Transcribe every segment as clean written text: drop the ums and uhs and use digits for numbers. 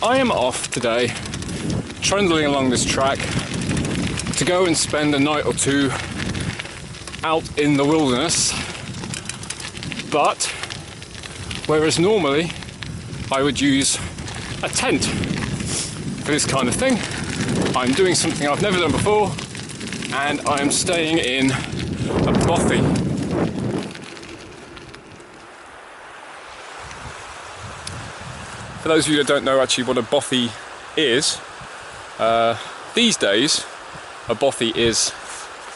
I am off today, trundling along this track to go and spend a night or two out in the wilderness. But whereas normally I would use a tent for this kind of thing, I'm doing something I've never done before, and I am staying in a bothy. For those of you that don't know actually what a bothy is, these days a bothy is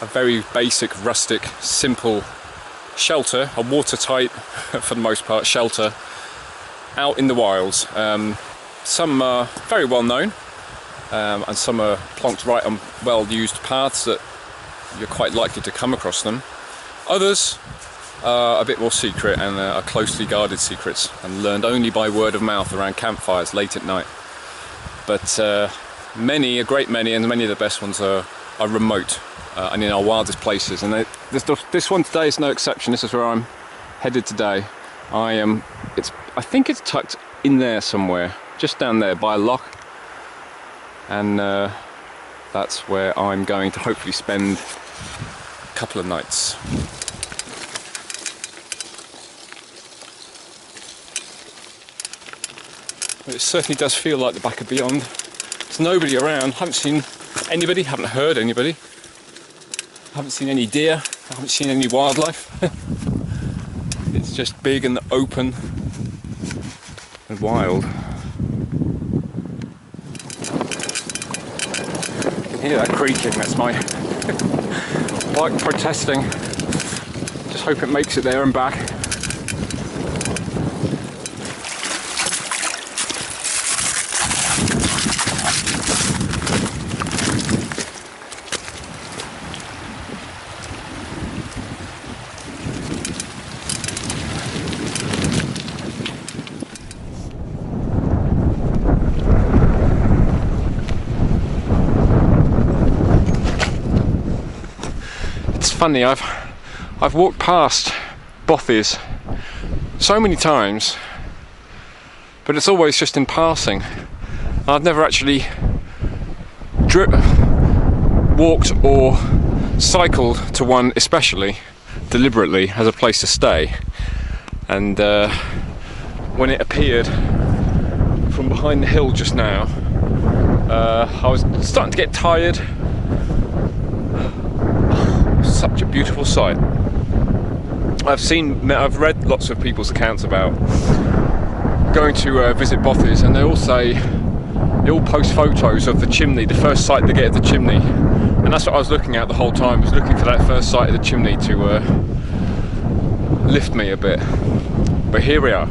a very basic, rustic, simple shelter, a watertight, for the most part, shelter out in the wilds. Some are very well known, and some are plonked right on well-used paths that you're quite likely to come across them. Others are a bit more secret and are closely guarded secrets and learned only by word of mouth around campfires late at night. But many, a great many, and many of the best ones are remote and in our wildest places. And this one today is no exception. This is where I'm headed today. I think it's tucked in there somewhere, just down there by a loch, and that's where I'm going to hopefully spend a couple of nights. It certainly does feel like the back of beyond. There's nobody around, haven't seen anybody, haven't heard anybody, haven't seen any deer, haven't seen any wildlife. It's just big and open and wild. You can hear that creaking, that's my bike protesting. Just hope it makes it there and back. Funny, I've walked past Bothies so many times, but it's always just in passing. I've never actually walked or cycled to one especially deliberately as a place to stay. And when it appeared from behind the hill just now, I was starting to get tired. Such a beautiful sight. I've read lots of people's accounts about going to visit Bothies, and they all post photos of the chimney, the first sight they get of the chimney, and that's what I was looking at the whole time. I was looking for that first sight of the chimney to lift me a bit. But here we are.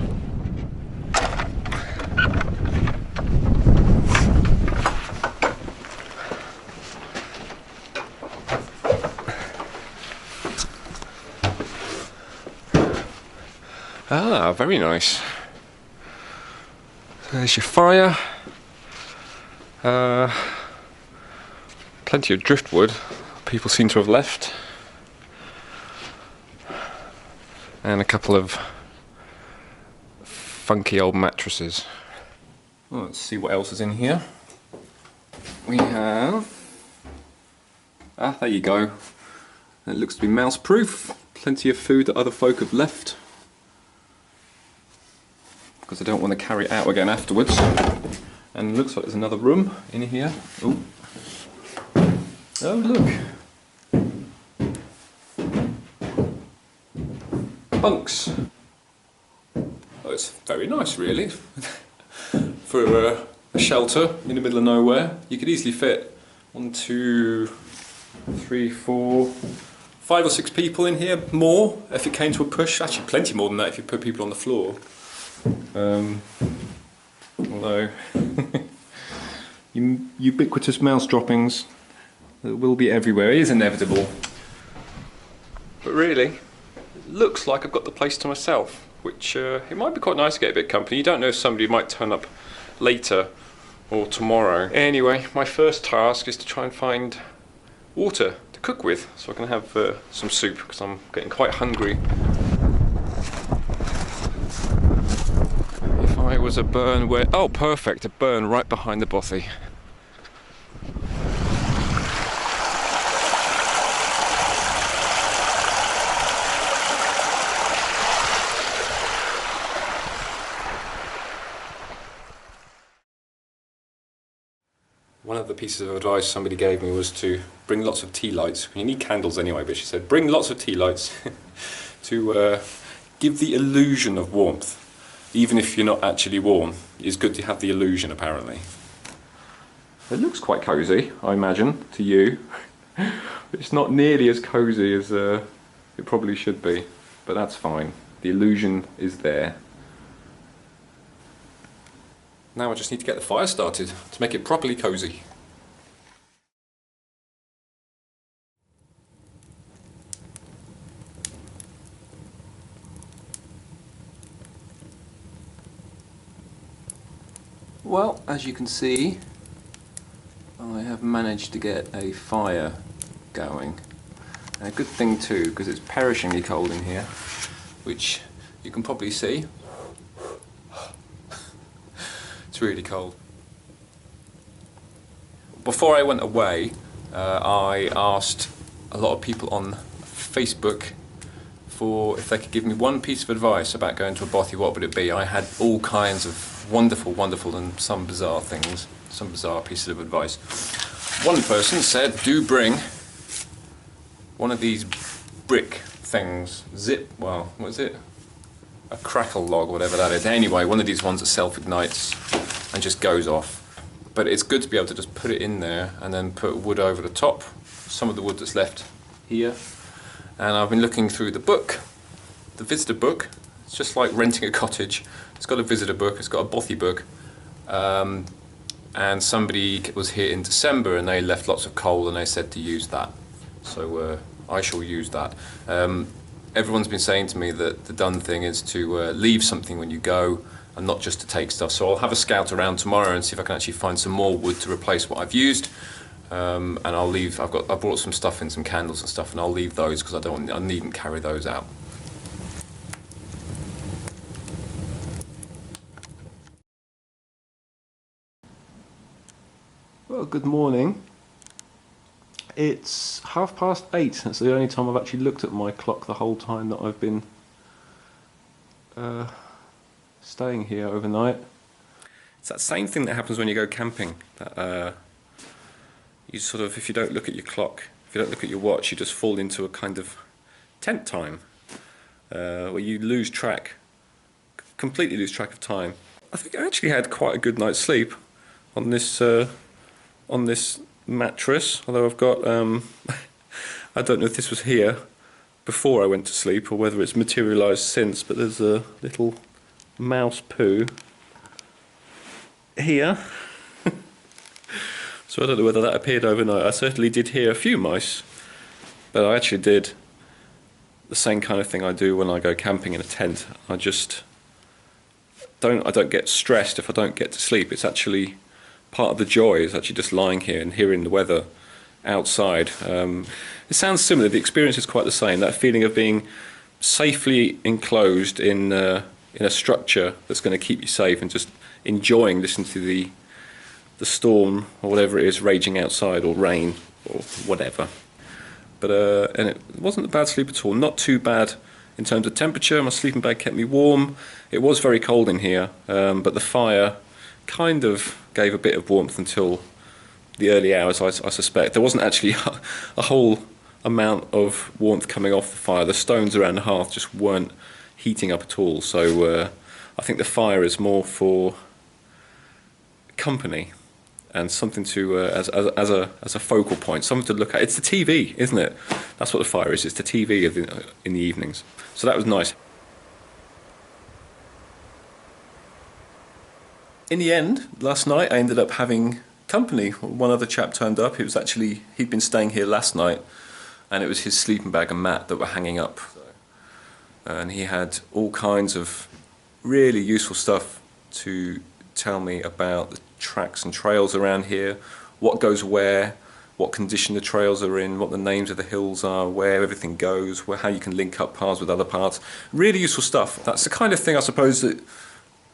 Ah, very nice. There's your fire. Plenty of driftwood. People seem to have left. And a couple of funky old mattresses. Well, let's see what else is in here. We have... Ah, there you go. It looks to be mouse proof. Plenty of food that other folk have left, because I don't want to carry it out again afterwards. And it looks like there's another room in here. Ooh. Oh, look. Bunks. Oh, it's very nice, really. For a shelter in the middle of nowhere. You could easily fit 1, 2, 3, 4, 5 or 6 people in here. More if it came to a push. Actually, plenty more than that if you put people on the floor. Although ubiquitous mouse droppings will be everywhere. It is inevitable. But really, it looks like I've got the place to myself, which it might be quite nice to get a bit of company. You don't know if somebody might turn up later or tomorrow. Anyway, my first task is to try and find water to cook with, so I can have some soup, because I'm getting quite hungry. If I there was a burn where... Oh, perfect, a burn right behind the Bothy. One of the pieces of advice somebody gave me was to bring lots of tea lights. You need candles anyway, but she said bring lots of tea lights to give the illusion of warmth. Even if you're not actually warm, it's good to have the illusion, apparently. It looks quite cosy, I imagine, to you. It's not nearly as cosy as it probably should be, but that's fine. The illusion is there. Now I just need to get the fire started to make it properly cosy. Well, as you can see, I have managed to get a fire going. And a good thing too, because it's perishingly cold in here, which you can probably see. It's really cold. Before I went away, I asked a lot of people on Facebook for if they could give me one piece of advice about going to a bothy. What would it be? I had all kinds of wonderful and some bizarre things, some bizarre pieces of advice. One person said, do bring one of these brick things, well, what is it? A crackle log, whatever that is. Anyway, one of these ones that self-ignites and just goes off. But it's good to be able to just put it in there and then put wood over the top, some of the wood that's left here. And I've been looking through the book, the visitor book. It's just like renting a cottage. It's got a visitor book, it's got a bothy book. And somebody was here in December and they left lots of coal and they said to use that. So I shall use that. Everyone's been saying to me that the done thing is to leave something when you go and not just to take stuff. So I'll have a scout around tomorrow and see if I can actually find some more wood to replace what I've used. And I'll leave. I brought some stuff in, some candles and stuff, and I'll leave those because I needn't carry those out. Well, good morning. It's 8:30. That's the only time I've actually looked at my clock the whole time that I've been staying here overnight. It's that same thing that happens when you go camping. That you sort of, if you don't look at your clock, if you don't look at your watch, you just fall into a kind of tent time where you lose track, completely lose track of time. I think I actually had quite a good night's sleep on this mattress, although I've got I don't know if this was here before I went to sleep or whether it's materialised since, but there's a little mouse poo here. So I don't know whether that appeared overnight. I certainly did hear a few mice, but I actually did the same kind of thing I do when I go camping in a tent. I don't get stressed if I don't get to sleep. It's actually part of the joy is actually just lying here and hearing the weather outside. It sounds similar. The experience is quite the same. That feeling of being safely enclosed in a structure that's going to keep you safe and just enjoying listening to the storm or whatever it is raging outside, or rain or whatever. But and it wasn't a bad sleep at all. Not too bad in terms of temperature. My sleeping bag kept me warm. It was very cold in here, but the fire kind of gave a bit of warmth until the early hours, I suspect. There wasn't actually a whole amount of warmth coming off the fire. The stones around the hearth just weren't heating up at all. So I think the fire is more for company and something to as a focal point, something to look at. It's the TV, isn't it? That's what the fire is. It's the TV in the evenings. So that was nice. In the end, last night I ended up having company. One other chap turned up. He'd been staying here last night, and it was his sleeping bag and mat that were hanging up. And he had all kinds of really useful stuff to tell me about the tracks and trails around here, what goes where, what condition the trails are in, what the names of the hills are, where everything goes, how you can link up paths with other paths. Really useful stuff. That's the kind of thing I suppose that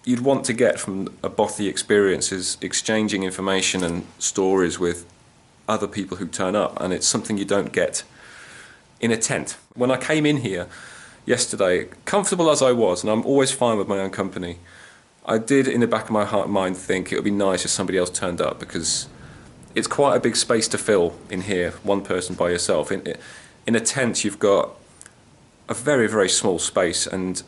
you'd want to get from a Bothy experience is exchanging information and stories with other people who turn up, and it's something you don't get in a tent. When I came in here yesterday, comfortable as I was, and I'm always fine with my own company, I did in the back of my heart and mind think it would be nice if somebody else turned up, because it's quite a big space to fill in here, one person by yourself. In a tent you've got a very, very small space, and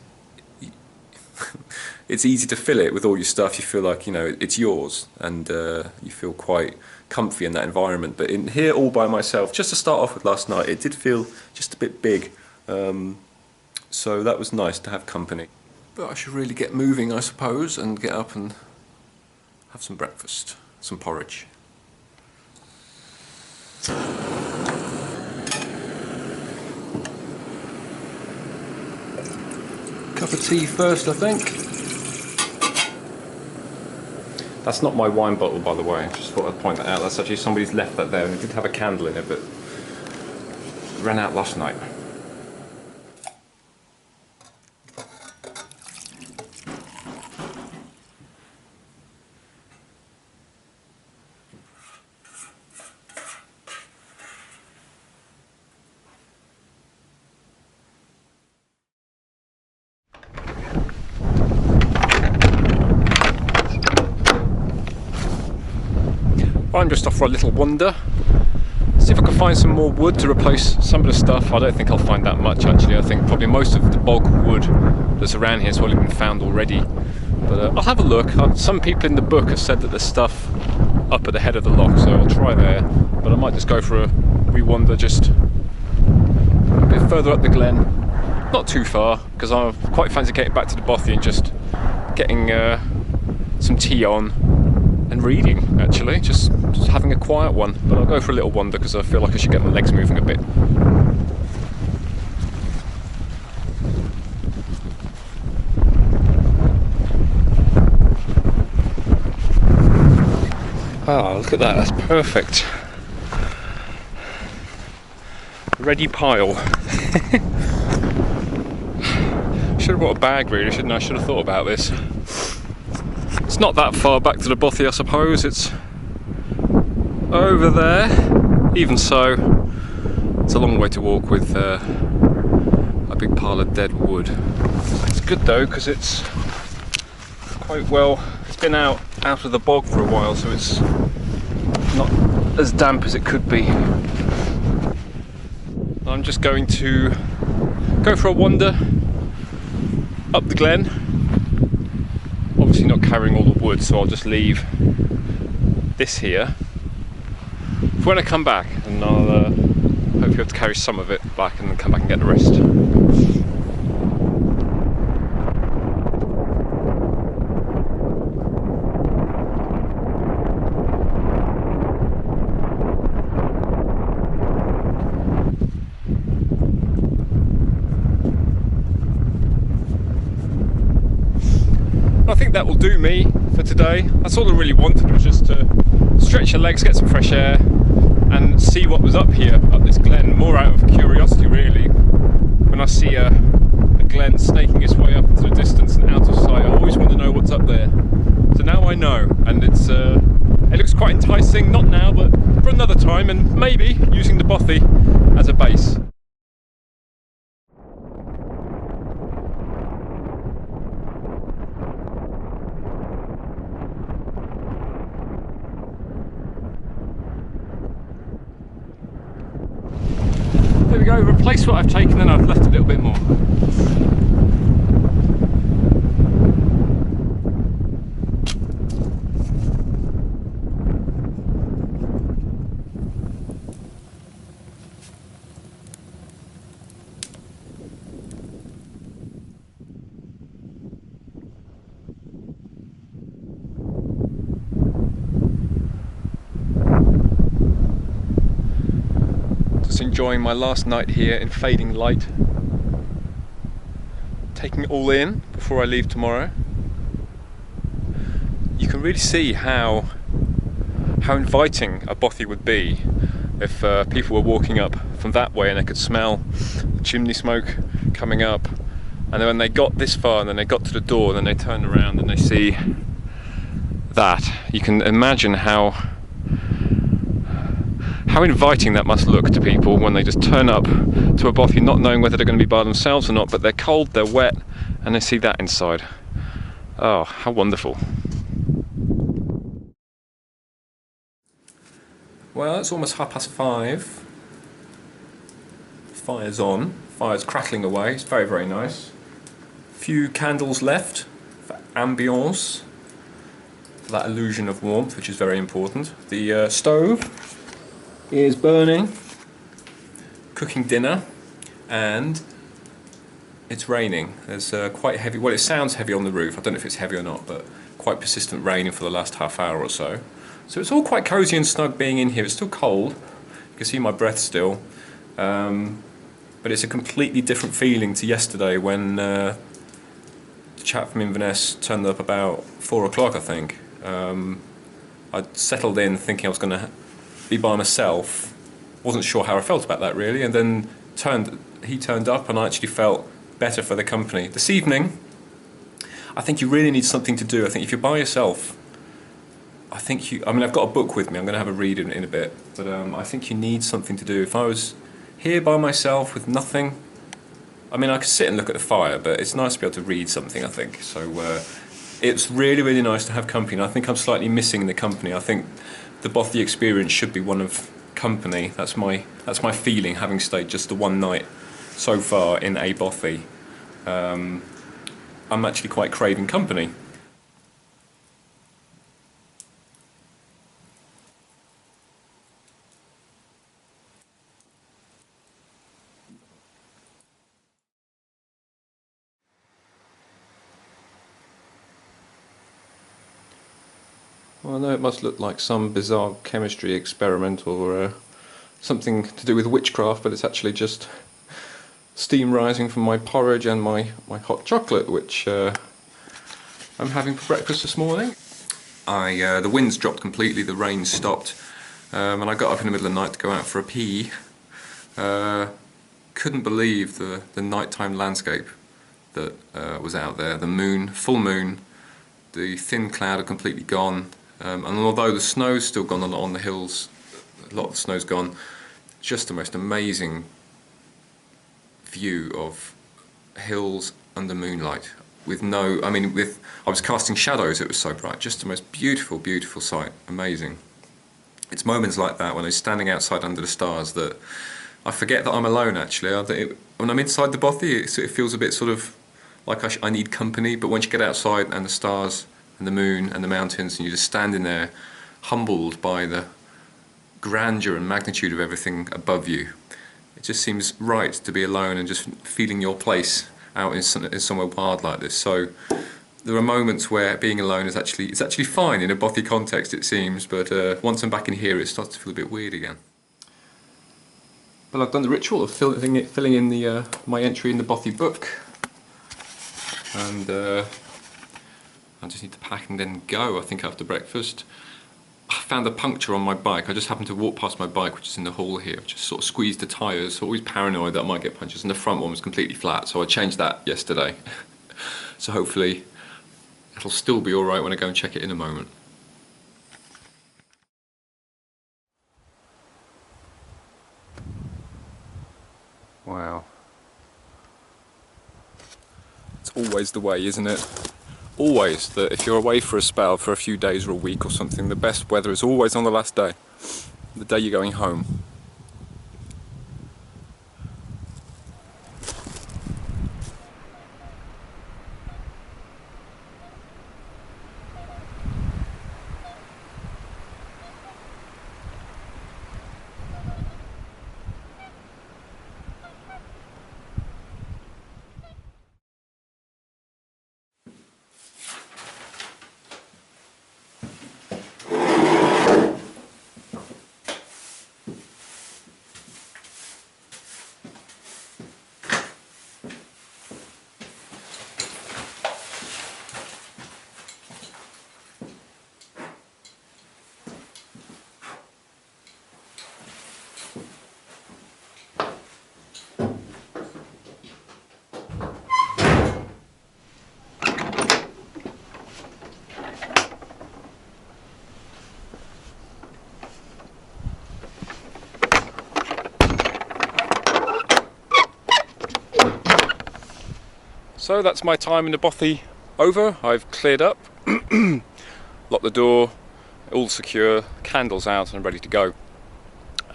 it's easy to fill it with all your stuff. You feel like, you know, it's yours, and you feel quite comfy in that environment. But in here all by myself, just to start off with last night, it did feel just a bit big. So that was nice to have company. But I should really get moving, I suppose, and get up and have some breakfast, some porridge. Cup of tea first, I think. That's not my wine bottle, by the way. I just thought I'd point that out. That's actually somebody's left that there, and it did have a candle in it, but it ran out last night. I'm just off for a little wander, see if I can find some more wood to replace some of the stuff. I don't think I'll find that much actually. I think probably most of the bog wood that's around here has probably been found already, but I'll have a look. Some people in the book have said that there's stuff up at the head of the loch, so I'll try there, but I might just go for a wee wander just a bit further up the glen, not too far, because I quite fancy getting back to the Bothy and just getting some tea on and reading, actually, just having a quiet one. But I'll go for a little wander because I feel like I should get my legs moving a bit. Ah, look at that, that's perfect. Ready pile. Should have brought a bag really, shouldn't I? I should have thought about this. It's not that far back to the Bothy, I suppose. It's over there. Even so, it's a long way to walk with a big pile of dead wood. It's good though, because it's quite well. It's been out of the bog for a while, so it's not as damp as it could be. I'm just going to go for a wander up the glen. Obviously not carrying all the wood, so I'll just leave this here for when I come back, and I'll hopefully be able to carry some of it back and then come back and get the rest. I think that will do me for today. That's all I really wanted, was just to stretch your legs, get some fresh air and see what was up here, up this glen, more out of curiosity really. When I see a glen snaking its way up into the distance and out of sight, I always want to know what's up there. So now I know, and it looks quite enticing, not now but for another time, and maybe using the Bothy as a base. There we go, replace what I've taken and I've left a little bit more. Enjoying my last night here in fading light, taking it all in before I leave tomorrow. You can really see how inviting a Bothy would be if people were walking up from that way and they could smell the chimney smoke coming up, And then when they got this far and then they got to the door, then they turned around and they see that. You can imagine how inviting that must look to people when they just turn up to a bothy not knowing whether they're going to be by themselves or not, but they're cold, they're wet, and they see that inside. Oh, how wonderful. Well, it's almost 5:30. Fire's on, fire's crackling away, it's very, very nice. Few candles left for ambience, for that illusion of warmth, which is very important. The stove is burning, cooking dinner, and it's raining. There's quite heavy, well, it sounds heavy on the roof, I don't know if it's heavy or not, but quite persistent raining for the last half hour or so. So it's all quite cosy and snug being in here. It's still cold, you can see my breath still, but it's a completely different feeling to yesterday when the chap from Inverness turned up about 4 o'clock, I think. I'd settled in thinking I was going to be by myself, wasn't sure how I felt about that really, and then he turned up and I actually felt better for the company. This evening, I think you really need something to do. I think if you're by yourself, I mean I've got a book with me, I'm going to have a read in a bit, but I think you need something to do. If I was here by myself with nothing, I mean I could sit and look at the fire, but it's nice to be able to read something, I think. So it's really, really nice to have company, and I think I'm slightly missing the company. I think the Bothy experience should be one of company. That's my feeling, having stayed just the one night so far in a Bothy. I'm actually quite craving company. Well, I know it must look like some bizarre chemistry experiment or something to do with witchcraft, but it's actually just steam rising from my porridge and my hot chocolate, which I'm having for breakfast this morning. The wind's dropped completely, the rain stopped, and I got up in the middle of the night to go out for a pee. Couldn't believe the nighttime landscape that was out there. The moon, full moon, the thin cloud had completely gone, and although the snow's still gone a lot on the hills, a lot of the snow's gone, just the most amazing view of hills under moonlight with no, I mean I was casting shadows, it was so bright, just the most beautiful, beautiful sight, amazing. It's moments like that when I'm standing outside under the stars that I forget that I'm alone actually. When I'm inside the Bothy it feels a bit sort of like I need company, but once you get outside and the stars and the moon and the mountains and you're just standing there humbled by the grandeur and magnitude of everything above you, it just seems right to be alone and just feeling your place out in somewhere wild like this. So there are moments where being alone is actually fine in a Bothy context, it seems, but once I'm back in here it starts to feel a bit weird again. Well, I've done the ritual of filling in my entry in the Bothy book, and I just need to pack and then go, I think, after breakfast. I found a puncture on my bike. I just happened to walk past my bike, which is in the hall here. I just sort of squeezed the tyres, always paranoid that I might get punctures, and the front one was completely flat, so I changed that yesterday. So hopefully it'll still be alright when I go and check it in a moment. Wow. It's always the way, isn't it? Always, that if you're away for a spell for a few days or a week or something, the best weather is always on the last day, the day you're going home. So that's my time in the Bothy over. I've cleared up, locked the door, all secure, candles out and ready to go.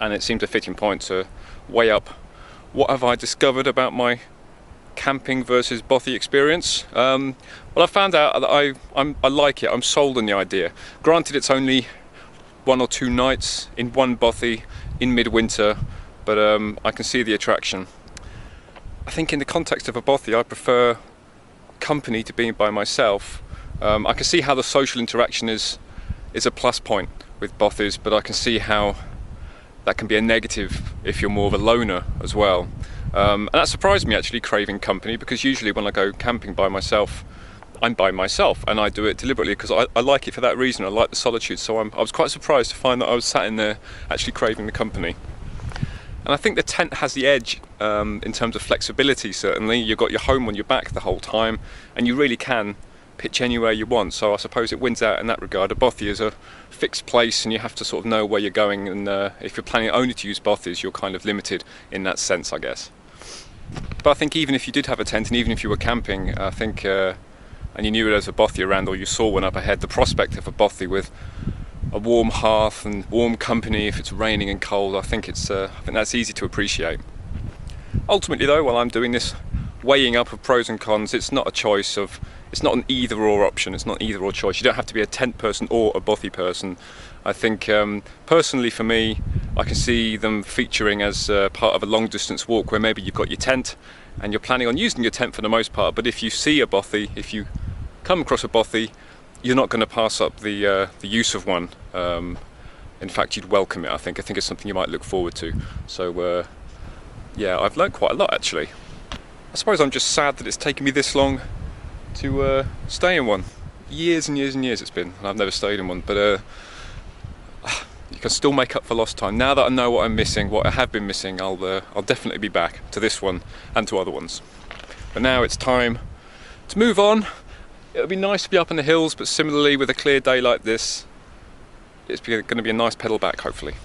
And it seemed a fitting point to weigh up what have I discovered about my camping versus Bothy experience. Well, I found out that I like it. I'm sold on the idea. Granted, it's only 1 or 2 nights in one Bothy in midwinter, but I can see the attraction. I think in the context of a Bothy, I prefer company to being by myself. I can see how the social interaction is a plus point with Bothies, but I can see how that can be a negative if you're more of a loner as well. And that surprised me actually, craving company, because usually when I go camping by myself, I'm by myself, and I do it deliberately because I like it for that reason. I like the solitude, so I was quite surprised to find that I was sat in there actually craving the company. And I think the tent has the edge in terms of flexibility. Certainly, you've got your home on your back the whole time, and you really can pitch anywhere you want. So I suppose it wins out in that regard. A Bothy is a fixed place, and you have to sort of know where you're going. And if you're planning only to use Bothies, you're kind of limited in that sense, I guess. But I think even if you did have a tent, and even if you were camping, I think, and you knew there's a Bothy around, or you saw one up ahead, the prospect of a Bothy with a warm hearth and warm company if it's raining and cold, I think that's easy to appreciate. Ultimately though, while I'm doing this weighing up of pros and cons, it's not an either or option, it's not either or choice. You don't have to be a tent person or a Bothy person. I think personally for me, I can see them featuring as part of a long distance walk where maybe you've got your tent and you're planning on using your tent for the most part, but if you see a Bothy, if you come across a Bothy, you're not going to pass up the use of one. In fact, you'd welcome it. I think it's something you might look forward to. So yeah, I've learned quite a lot actually. I suppose I'm just sad that it's taken me this long to stay in one. Years and years and years it's been, and I've never stayed in one. But you can still make up for lost time. Now that I know what I'm missing, what I have been missing, I'll definitely be back to this one and to other ones. But now it's time to move on. It'll be nice to be up in the hills, but similarly with a clear day like this, it's going to be a nice pedal back hopefully.